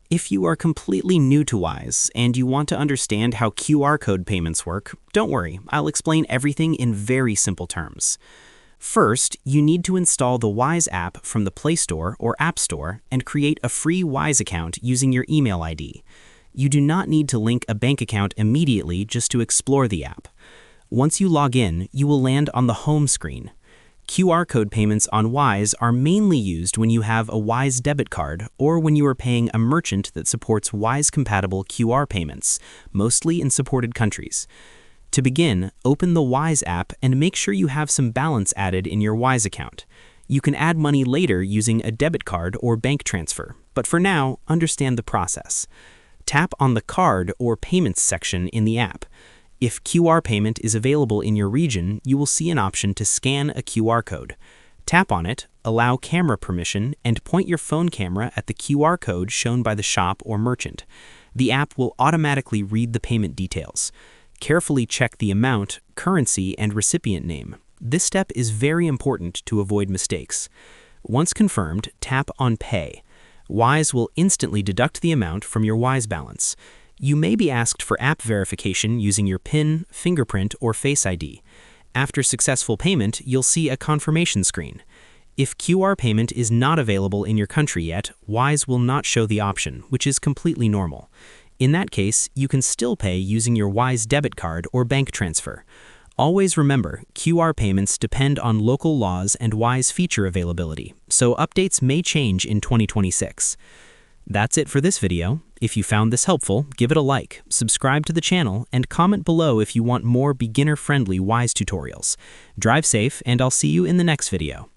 If you are completely new to Wise and you want to understand how QR code payments work, don't worry, I'll explain everything in very simple terms. First, you need to install the Wise app from the Play Store or App Store and create a free Wise account using your email ID. You do not need to link a bank account immediately just to explore the app. Once you log in, you will land on the home screen. QR code payments on Wise are mainly used when you have a Wise debit card or when you are paying a merchant that supports Wise-compatible QR payments, mostly in supported countries. To begin, open the Wise app and make sure you have some balance added in your Wise account. You can add money later using a debit card or bank transfer, but for now, understand the process. Tap on the Card or Payments section in the app. If QR payment is available in your region, you will see an option to scan a QR code. Tap on it, allow camera permission, and point your phone camera at the QR code shown by the shop or merchant. The app will automatically read the payment details. Carefully check the amount, currency, and recipient name. This step is very important to avoid mistakes. Once confirmed, tap on Pay. Wise will instantly deduct the amount from your Wise balance. You may be asked for app verification using your PIN, fingerprint, or Face ID. After successful payment, you'll see a confirmation screen. If QR payment is not available in your country yet, Wise will not show the option, which is completely normal. In that case, you can still pay using your Wise debit card or bank transfer. Always remember, QR payments depend on local laws and Wise feature availability, so updates may change in 2026. That's it for this video. If you found this helpful, give it a like, subscribe to the channel, and comment below if you want more beginner-friendly Wise tutorials. Drive safe, and I'll see you in the next video.